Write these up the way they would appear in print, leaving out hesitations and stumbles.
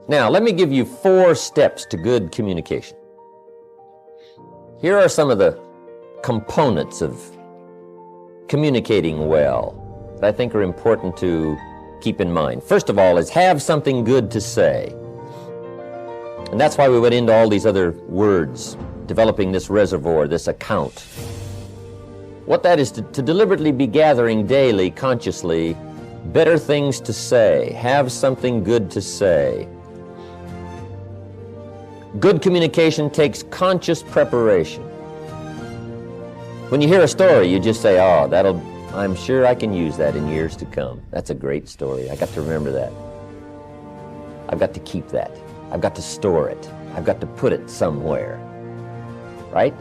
Now, let me give you 4 steps to good communication. Here are some of the components of communicating well that I think are important to keep in mind. First of all is have something good to say. And that's why we went into all these other words, developing this reservoir, this account. What that is to deliberately be gathering daily, consciously, better things to say. Have something good to say. Good communication takes conscious preparation. When you hear a story, you just say, oh, I'm sure I can use that in years to come. That's a great story. I got to remember that. I've got to keep that. I've got to store it. I've got to put it somewhere. Right?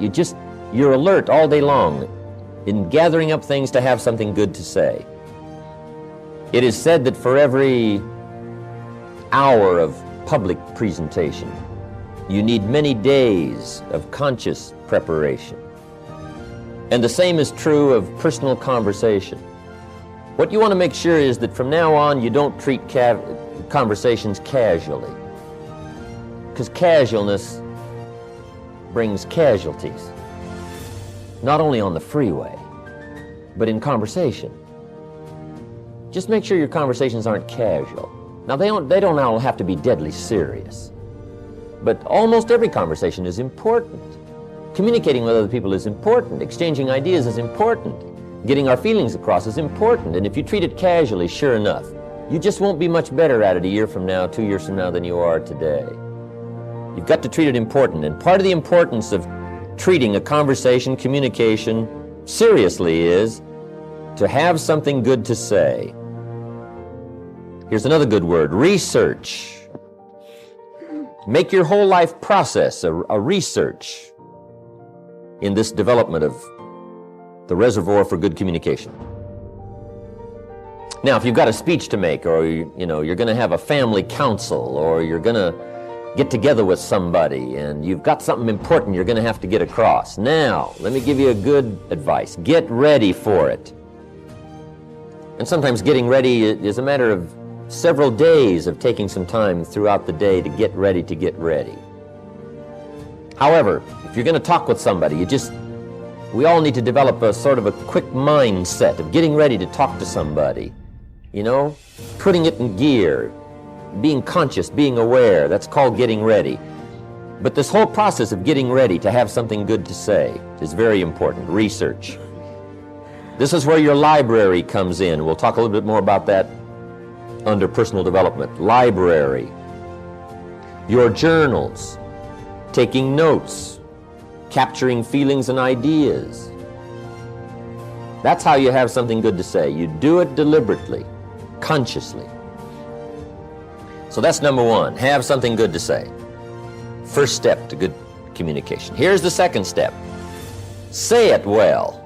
You're alert all day long in gathering up things to have something good to say. It is said that for every hour of public presentation, you need many days of conscious preparation. And the same is true of personal conversation. What you want to make sure is that from now on you don't treat conversations casually, because casualness brings casualties, not only on the freeway, but in conversation. Just make sure your conversations aren't casual. Now, they don't all have to be deadly serious, but almost every conversation is important. Communicating with other people is important. Exchanging ideas is important. Getting our feelings across is important. And if you treat it casually, sure enough, you just won't be much better at it a year from now, 2 years from now than you are today. You've got to treat it important. And part of the importance of treating a conversation, communication, seriously is to have something good to say. Here's another good word, research. Make your whole life process a research in this development of the reservoir for good communication. Now, if you've got a speech to make, or you're going to have a family council, or you're going to get together with somebody and you've got something important you're going to have to get across. Now, let me give you a good advice. Get ready for it. And sometimes getting ready is a matter of several days of taking some time throughout the day to get ready to get ready. However, if you're going to talk with somebody, we all need to develop a sort of a quick mindset of getting ready to talk to somebody. Putting it in gear, being conscious, being aware. That's called getting ready. But this whole process of getting ready to have something good to say is very important. Research. This is where your library comes in. We'll talk a little bit more about that under personal development. Library. Your journals. Taking notes. Capturing feelings and ideas. That's how you have something good to say. You do it deliberately, consciously. So that's number 1, have something good to say. First step to good communication. Here's the second step. Say it well.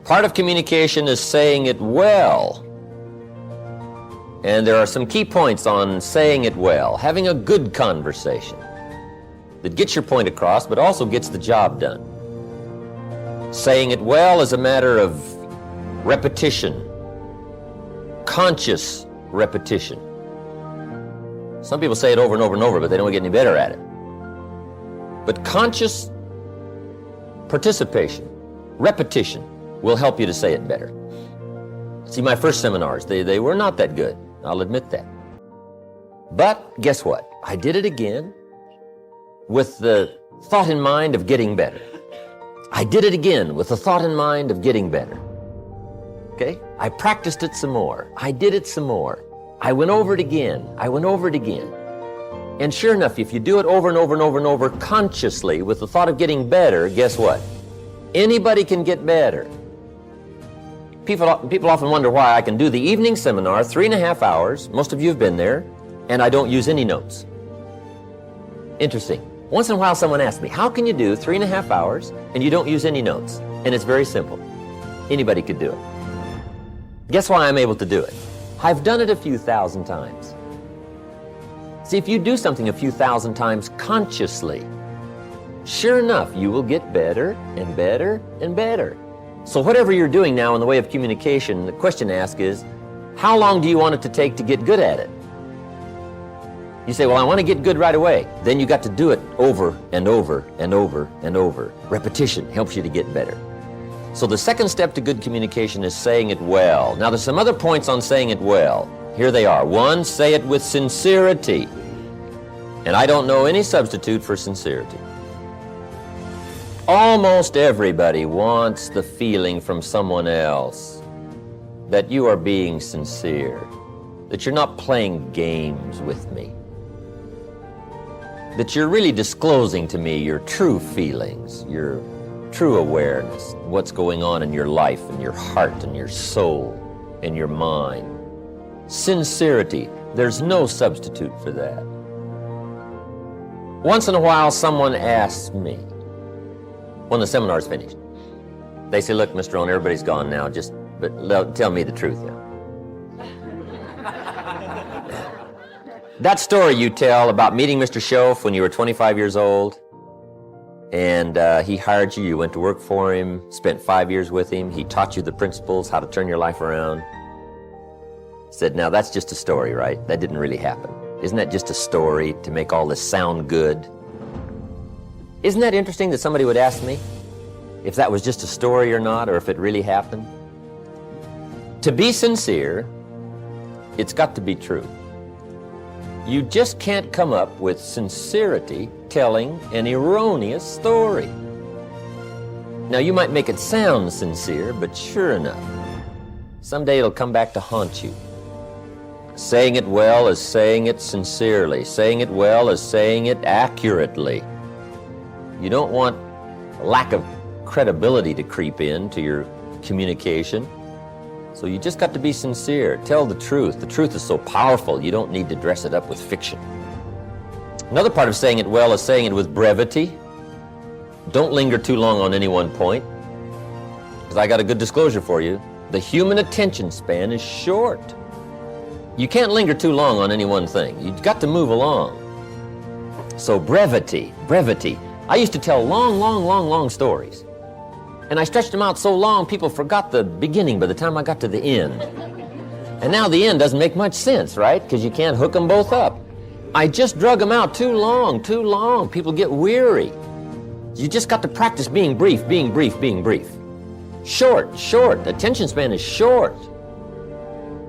Part of communication is saying it well. And there are some key points on saying it well. Having a good conversation that gets your point across, but also gets the job done. Saying it well is a matter of repetition, conscious repetition. Some people say it over and over and over, but they don't get any better at it. But conscious participation, repetition, will help you to say it better. See, my first seminars, they were not that good. I'll admit that. But guess what? I did it again with the thought in mind of getting better. I did it again with the thought in mind of getting better. Okay? I practiced it some more. I did it some more. I went over it again. I went over it again. And sure enough, if you do it over and over and over and over consciously with the thought of getting better, guess what? Anybody can get better. People often wonder why I can do the evening seminar, 3.5 hours, most of you have been there, and I don't use any notes. Interesting. Once in a while someone asks me, how can you do 3.5 hours and you don't use any notes? And it's very simple. Anybody could do it. Guess why I'm able to do it? I've done it a few thousand times. See, if you do something a few thousand times consciously, sure enough, you will get better and better and better. So whatever you're doing now in the way of communication, the question to ask is, how long do you want it to take to get good at it? You say, well, I want to get good right away. Then you got to do it over and over and over and over. Repetition helps you to get better. So the second step to good communication is saying it well. Now, there's some other points on saying it well. Here they are. One, say it with sincerity. And I don't know any substitute for sincerity. Almost everybody wants the feeling from someone else that you are being sincere, that you're not playing games with me, that you're really disclosing to me your true feelings, your true awareness, what's going on in your life and your heart and your soul and your mind. Sincerity, there's no substitute for that. Once in a while, someone asks me, when the seminar's finished, they say, look, Mr. Rohn, everybody's gone now, but tell me the truth now. That story you tell about meeting Mr. Schoaf when you were 25 years old, and he hired you, you went to work for him, spent 5 years with him, he taught you the principles, how to turn your life around. Said, now that's just a story, right? That didn't really happen. Isn't that just a story to make all this sound good? Isn't that interesting that somebody would ask me if that was just a story or not, or if it really happened? To be sincere, it's got to be true. You just can't come up with sincerity telling an erroneous story. Now, you might make it sound sincere, but sure enough, someday it'll come back to haunt you. Saying it well is saying it sincerely. Saying it well is saying it accurately. You don't want lack of credibility to creep into your communication. So you just got to be sincere. Tell the truth. The truth is so powerful, you don't need to dress it up with fiction. Another part of saying it well is saying it with brevity. Don't linger too long on any one point, because I got a good disclosure for you. The human attention span is short. You can't linger too long on any one thing. You've got to move along. So brevity. I used to tell long stories. And I stretched them out so long, people forgot the beginning by the time I got to the end. And now the end doesn't make much sense, right? Because you can't hook them both up. I just drug them out too long. People get weary. You just got to practice being brief. Short. Attention span is short.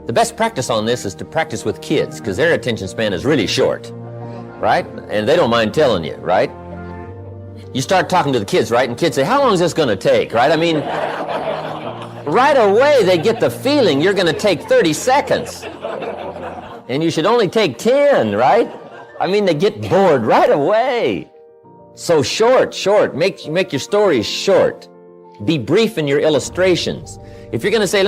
The best practice on this is to practice with kids, because their attention span is really short, right? And they don't mind telling you, right? You start talking to the kids, right? And kids say, how long is this going to take, right? I mean, right away they get the feeling you're going to take 30 seconds. And you should only take 10, right? I mean, they get bored right away. So short. Make your stories short. Be brief in your illustrations. If you're going to say,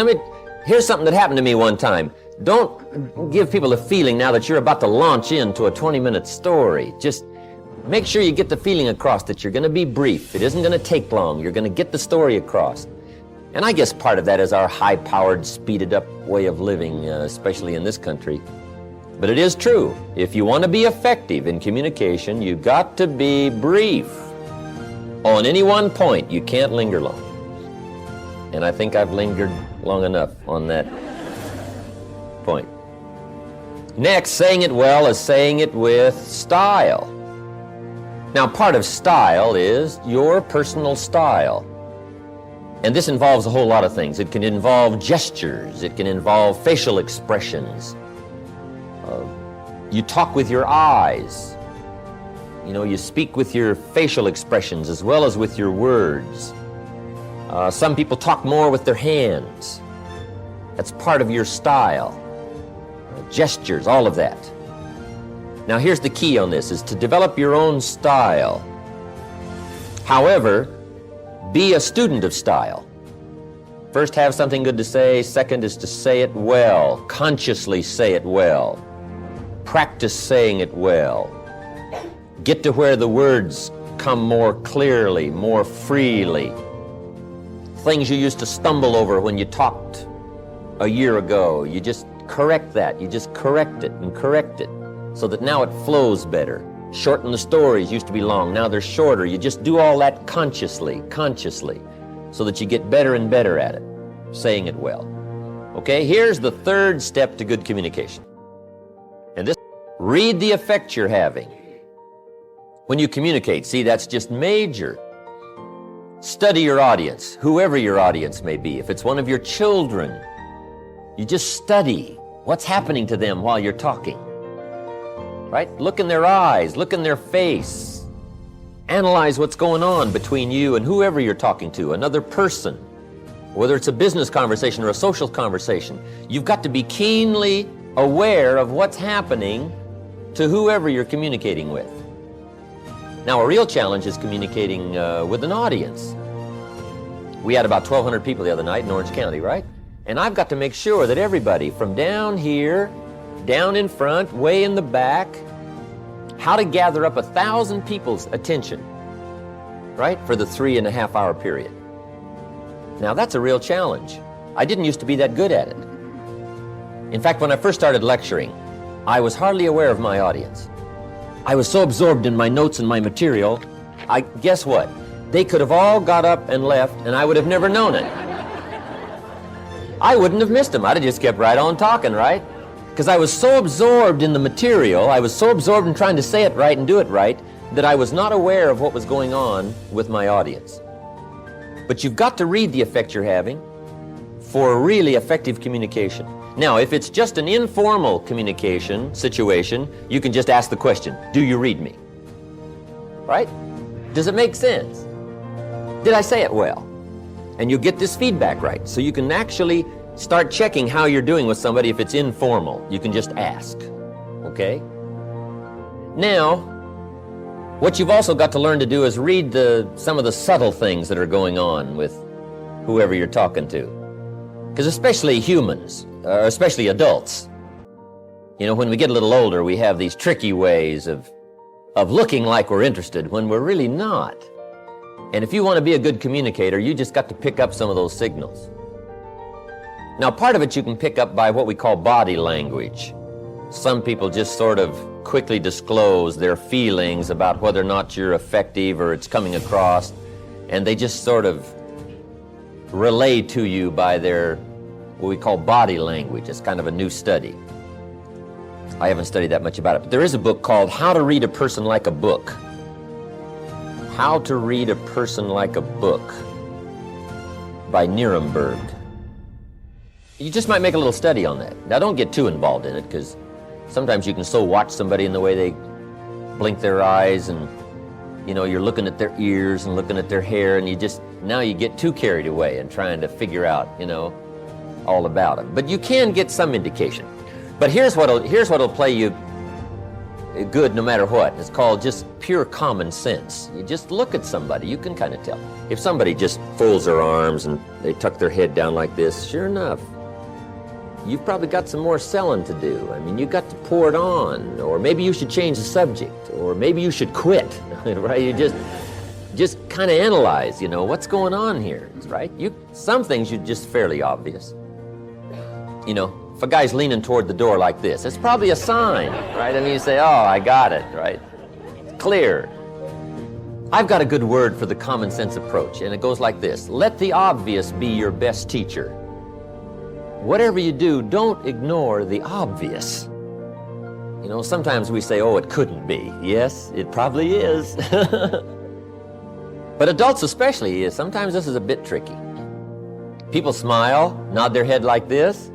here's something that happened to me one time. Don't give people a feeling now that you're about to launch into a 20-minute story. Just make sure you get the feeling across that you're going to be brief. It isn't going to take long. You're going to get the story across. And I guess part of that is our high-powered, speeded-up way of living, especially in this country. But it is true. If you want to be effective in communication, you've got to be brief. On any one point, you can't linger long. And I think I've lingered long enough on that point. Next, saying it well is saying it with style. Now, part of style is your personal style. And this involves a whole lot of things. It can involve gestures. It can involve facial expressions. You talk with your eyes. You speak with your facial expressions as well as with your words. Some people talk more with their hands. That's part of your style. Gestures, all of that. Now here's the key on this, is to develop your own style. However, be a student of style. First, have something good to say. Second is to say it well. Consciously say it well. Practice saying it well. Get to where the words come more clearly, more freely. Things you used to stumble over when you talked a year ago, you just correct that. You just correct it and correct it so that now it flows better. Shorten the stories. Used to be long, now they're shorter. You just do all that consciously, so that you get better and better at it, saying it well. Okay, here's the third step to good communication. And Read the effect you're having. When you communicate, see, that's just major. Study your audience, whoever your audience may be. If it's one of your children, you just study what's happening to them while you're talking. Right? Look in their eyes, look in their face. Analyze what's going on between you and whoever you're talking to, another person. Whether it's a business conversation or a social conversation, you've got to be keenly aware of what's happening to whoever you're communicating with. Now, a real challenge is communicating with an audience. We had about 1,200 people the other night in Orange County, right? And I've got to make sure that everybody from down here, down in front, way in the back, how to gather up 1,000 people's attention, right, for the 3.5 hour period. Now, that's a real challenge. I didn't used to be that good at it. In fact, when I first started lecturing, I was hardly aware of my audience. I was so absorbed in my notes and my material, guess what? They could have all got up and left, and I would have never known it. I wouldn't have missed them. I'd have just kept right on talking, right? Because I was so absorbed in the material, I was so absorbed in trying to say it right and do it right, that I was not aware of what was going on with my audience. But you've got to read the effect you're having for a really effective communication. Now, if it's just an informal communication situation, you can just ask the question, do you read me? Right? Does it make sense? Did I say it well? And you get this feedback right, so you can actually start checking how you're doing with somebody if it's informal. You can just ask, okay? Now, what you've also got to learn to do is read some of the subtle things that are going on with whoever you're talking to. Because especially humans, or especially adults, you know, when we get a little older, we have these tricky ways of looking like we're interested when we're really not. And if you want to be a good communicator, you just got to pick up some of those signals. Now, part of it you can pick up by what we call body language. Some people just sort of quickly disclose their feelings about whether or not you're effective or it's coming across, and they just sort of relay to you by their, what we call body language. It's kind of a new study. I haven't studied that much about it, but there is a book called How to Read a Person Like a Book. How to Read a Person Like a Book by Nuremberg. You just might make a little study on that. Now, don't get too involved in it, because sometimes you can so watch somebody in the way they blink their eyes, and you know, you're looking at their ears and looking at their hair, and now you get too carried away and trying to figure out, you know, all about them. But you can get some indication. But here's what'll play you good no matter what. It's called just pure common sense. You just look at somebody, you can kind of tell. If somebody just folds their arms and they tuck their head down like this, sure enough, you've probably got some more selling to do. I mean, you've got to pour it on, or maybe you should change the subject, or maybe you should quit, right? You just kind of analyze, you know, what's going on here, right? Some things are just fairly obvious. You know, if a guy's leaning toward the door like this, it's probably a sign, right? I mean, you say, oh, I got it, right? It's clear. I've got a good word for the common sense approach, and it goes like this. Let the obvious be your best teacher. Whatever you do, don't ignore the obvious. You know, sometimes we say, oh, it couldn't be. Yes, it probably is. But adults especially, sometimes this is a bit tricky. People smile, nod their head like this,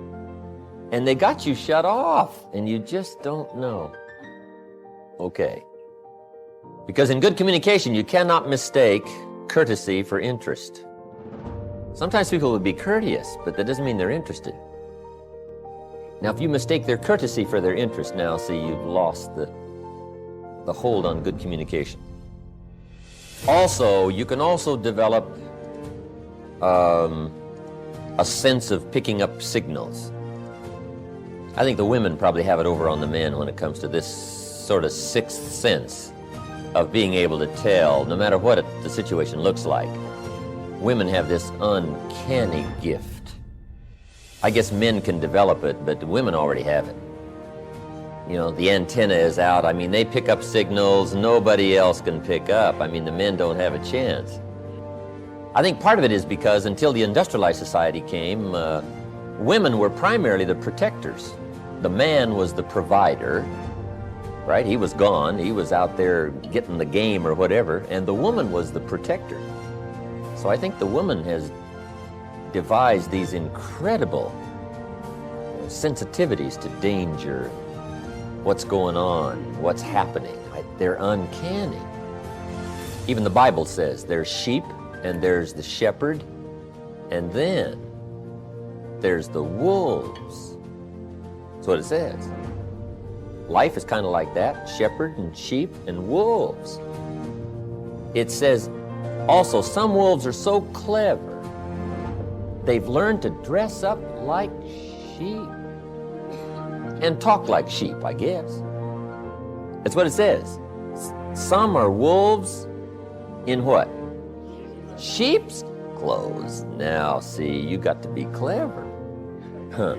and they got you shut off, and you just don't know. Okay. Because in good communication, you cannot mistake courtesy for interest. Sometimes people will be courteous, but that doesn't mean they're interested. Now, if you mistake their courtesy for their interest, now, see, you've lost the hold on good communication. Also, you can also develop a sense of picking up signals. I think the women probably have it over on the men when it comes to this sort of sixth sense of being able to tell, no matter what the situation looks like. Women have this uncanny gift. I guess men can develop it, but the women already have it. You know, the antenna is out. I mean, they pick up signals nobody else can pick up. I mean, the men don't have a chance. I think part of it is because until the industrialized society came, women were primarily the protectors. The man was the provider, right? He was gone. He was out there getting the game or whatever, and the woman was the protector. So I think the woman has devised these incredible sensitivities to danger, what's going on, what's happening. Right? They're uncanny. Even the Bible says there's sheep and there's the shepherd, and then there's the wolves. That's what it says. Life is kind of like that, shepherd and sheep and wolves. It says also some wolves are so clever, they've learned to dress up like sheep and talk like sheep, I guess. That's what it says. Some are wolves in what? Sheep's clothes. Now, see, you got to be clever. Huh.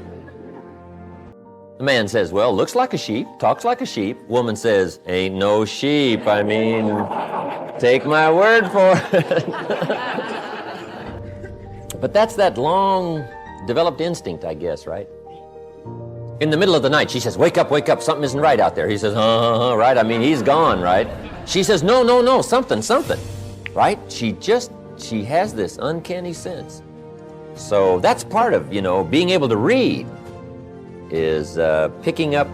The man says, well, looks like a sheep, talks like a sheep. Woman says, ain't no sheep. I mean, take my word for it. But that's that long developed instinct, I guess, right? In the middle of the night, she says, wake up, something isn't right out there. He says, right? I mean, he's gone, right? She says, no, something, right? She has this uncanny sense. So that's part of, being able to read is picking up,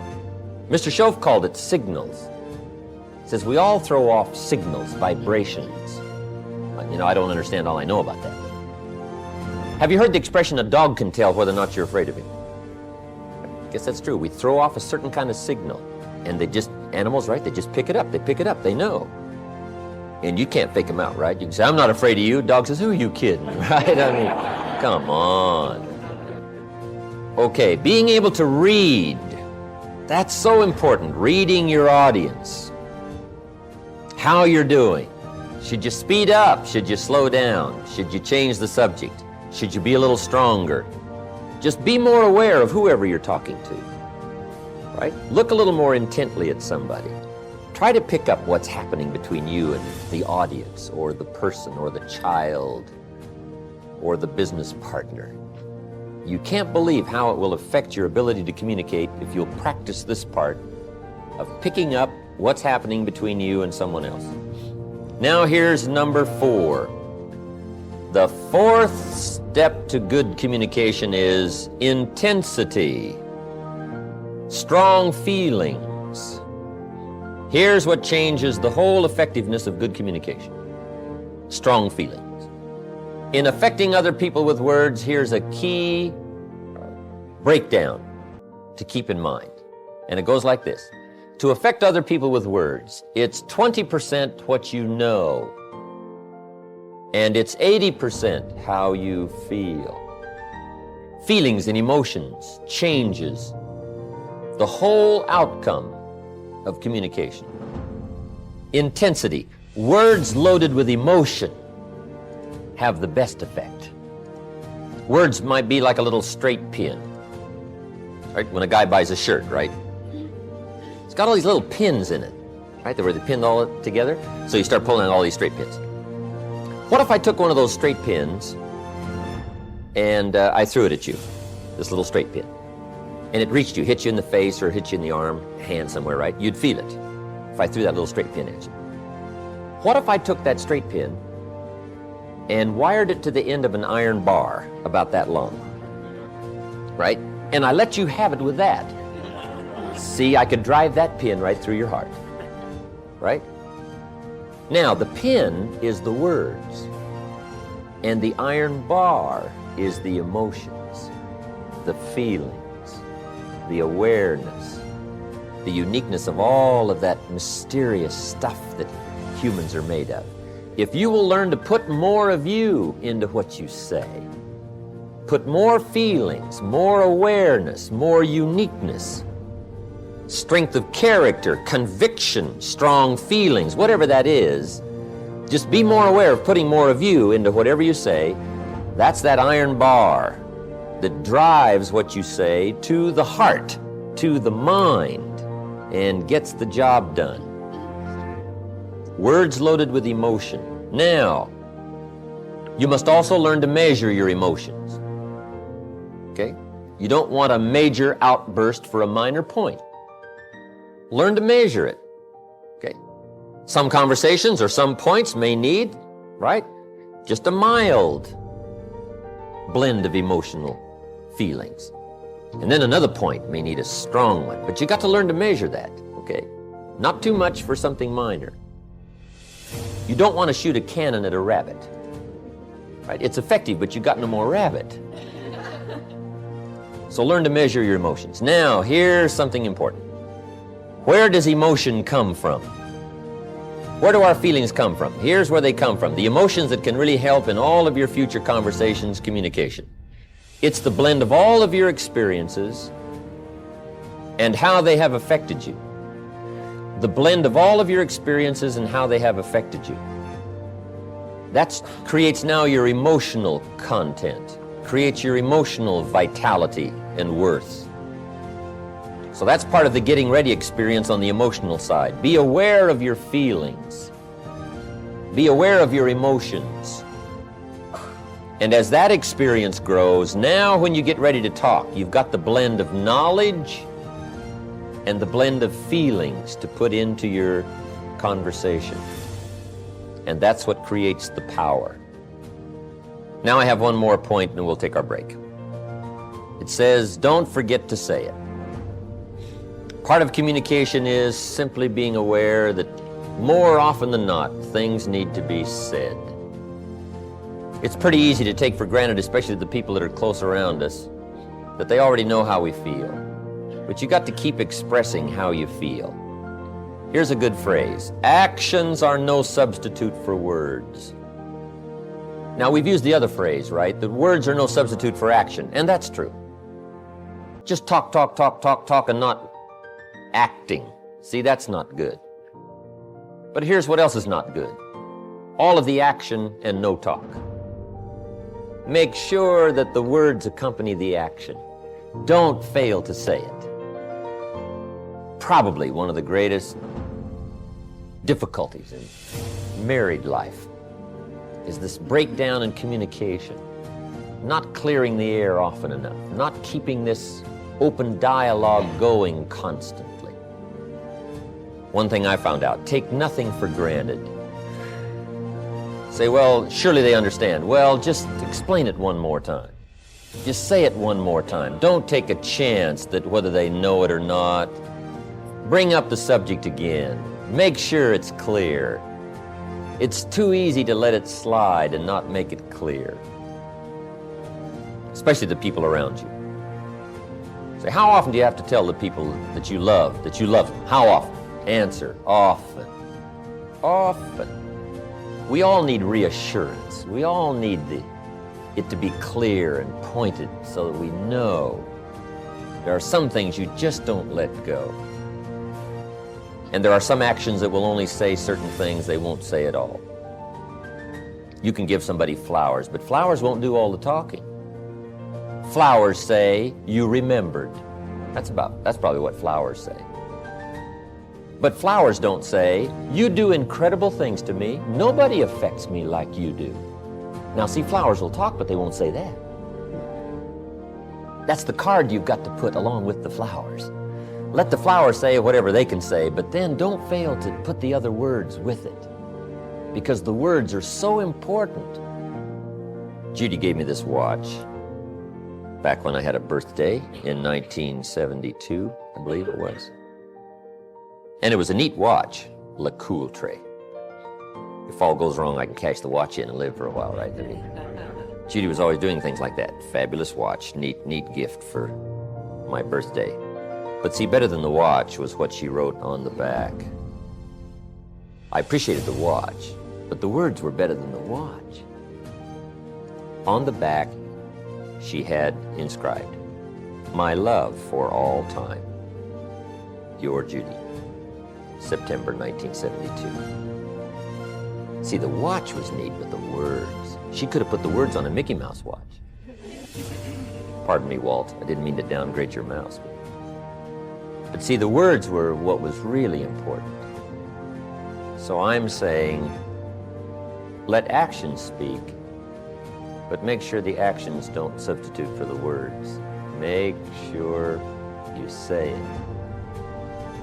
Mr. Schoaf called it signals. He says, we all throw off signals, vibrations. I don't understand all I know about that. Have you heard the expression, a dog can tell whether or not you're afraid of him? I guess that's true. We throw off a certain kind of signal, and animals, right? They just pick it up, they know. And you can't fake them out, right? You can say, I'm not afraid of you. Dog says, who are you kidding, right? I mean, come on. Okay, being able to read, that's so important. Reading your audience. How you're doing. Should you speed up? Should you slow down? Should you change the subject? Should you be a little stronger? Just be more aware of whoever you're talking to, right? Look a little more intently at somebody. Try to pick up what's happening between you and the audience, or the person, or the child, or the business partner. You can't believe how it will affect your ability to communicate if you'll practice this part of picking up what's happening between you and someone else. Now here's number 4. The 4th step to good communication is intensity. Strong feelings. Here's what changes the whole effectiveness of good communication. Strong feelings. In affecting other people with words, here's a key breakdown to keep in mind. And it goes like this. To affect other people with words, it's 20% what you know, and it's 80% how you feel. Feelings and emotions changes the whole outcome of communication. Intensity. Words loaded with emotion have the best effect. Words might be like a little straight pin. Right? When a guy buys a shirt, right? It's got all these little pins in it, right? Where they pin all together. So you start pulling out all these straight pins. What if I took one of those straight pins and I threw it at you, this little straight pin, and it reached you, hit you in the face or hit you in the arm, hand somewhere, right? You'd feel it if I threw that little straight pin at you. What if I took that straight pin and wired it to the end of an iron bar about that long, right? And I let you have it with that. See, I could drive that pin right through your heart, right? Now, the pin is the words, and the iron bar is the emotions, the feelings, the awareness, the uniqueness of all of that mysterious stuff that humans are made of. If you will learn to put more of you into what you say, put more feelings, more awareness, more uniqueness, strength of character, conviction, strong feelings, whatever that is, just be more aware of putting more of you into whatever you say. That's that iron bar that drives what you say to the heart, to the mind, and gets the job done. Words loaded with emotion. Now, you must also learn to measure your emotions. Okay? You don't want a major outburst for a minor point. Learn to measure it. Okay. Some conversations or some points may need, right, just a mild blend of emotional feelings. And then another point may need a strong one, but you got to learn to measure that, okay? Not too much for something minor. You don't want to shoot a cannon at a rabbit, right? It's effective, but you got no more rabbit. So learn to measure your emotions. Now, here's something important. Where does emotion come from? Where do our feelings come from? Here's where they come from. The emotions that can really help in all of your future conversations, communication. It's the blend of all of your experiences and how they have affected you. The blend of all of your experiences and how they have affected you. That creates now your emotional content, creates your emotional vitality and worth. So that's part of the getting ready experience on the emotional side. Be aware of your feelings. Be aware of your emotions. And as that experience grows, now when you get ready to talk, you've got the blend of knowledge and the blend of feelings to put into your conversation. And that's what creates the power. Now I have one more point and we'll take our break. It says, don't forget to say it. Part of communication is simply being aware that more often than not, things need to be said. It's pretty easy to take for granted, especially the people that are close around us, that they already know how we feel. But you got to keep expressing how you feel. Here's a good phrase. Actions are no substitute for words. Now, we've used the other phrase, right? That words are no substitute for action, and that's true. Just talk, talk, talk, talk, talk, and not acting. See, that's not good. But here's what else is not good. All of the action and no talk. Make sure that the words accompany the action. Don't fail to say it. Probably one of the greatest difficulties in married life is this breakdown in communication. Not clearing the air often enough. Not keeping this open dialogue going constantly. One thing I found out, take nothing for granted. Say, well, surely they understand. Well, just explain it one more time. Just say it one more time. Don't take a chance that whether they know it or not. Bring up the subject again. Make sure it's clear. It's too easy to let it slide and not make it clear. Especially the people around you. Say, how often do you have to tell the people that you love them? How often? Answer, often. Often. We all need reassurance. We all need it to be clear and pointed so that we know there are some things you just don't let go. And there are some actions that will only say certain things they won't say at all. You can give somebody flowers, but flowers won't do all the talking. Flowers say, you remembered. That's probably what flowers say. But flowers don't say, you do incredible things to me. Nobody affects me like you do. Now see, flowers will talk, but they won't say that. That's the card you've got to put along with the flowers. Let the flowers say whatever they can say, but then don't fail to put the other words with it. Because the words are so important. Judy gave me this watch back when I had a birthday in 1972, I believe it was. And it was a neat watch, Le Coultre. If all goes wrong, I can cash the watch in and live for a while, right? I mean, Judy was always doing things like that. Fabulous watch, neat gift for my birthday. But see, better than the watch was what she wrote on the back. I appreciated the watch, but the words were better than the watch. On the back, she had inscribed, my love for all time, your Judy, September 1972. See, the watch was neat, but the words, she could have put the words on a Mickey Mouse watch. Pardon me, Walt, I didn't mean to downgrade your mouse. But see, the words were what was really important. So I'm saying, let actions speak, but make sure the actions don't substitute for the words. Make sure you say it.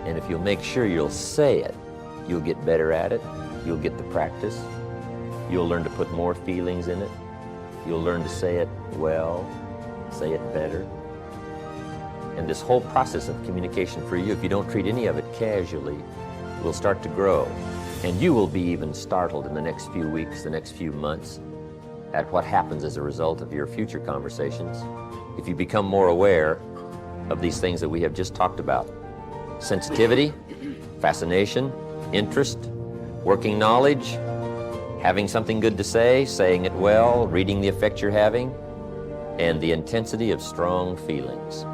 And if you'll make sure you'll say it, you'll get better at it. You'll get the practice. You'll learn to put more feelings in it. You'll learn to say it well, say it better. And this whole process of communication for you, if you don't treat any of it casually, will start to grow. And you will be even startled in the next few weeks, the next few months, at what happens as a result of your future conversations if you become more aware of these things that we have just talked about. Sensitivity, fascination, interest, working knowledge, having something good to say, saying it well, reading the effect you're having, and the intensity of strong feelings.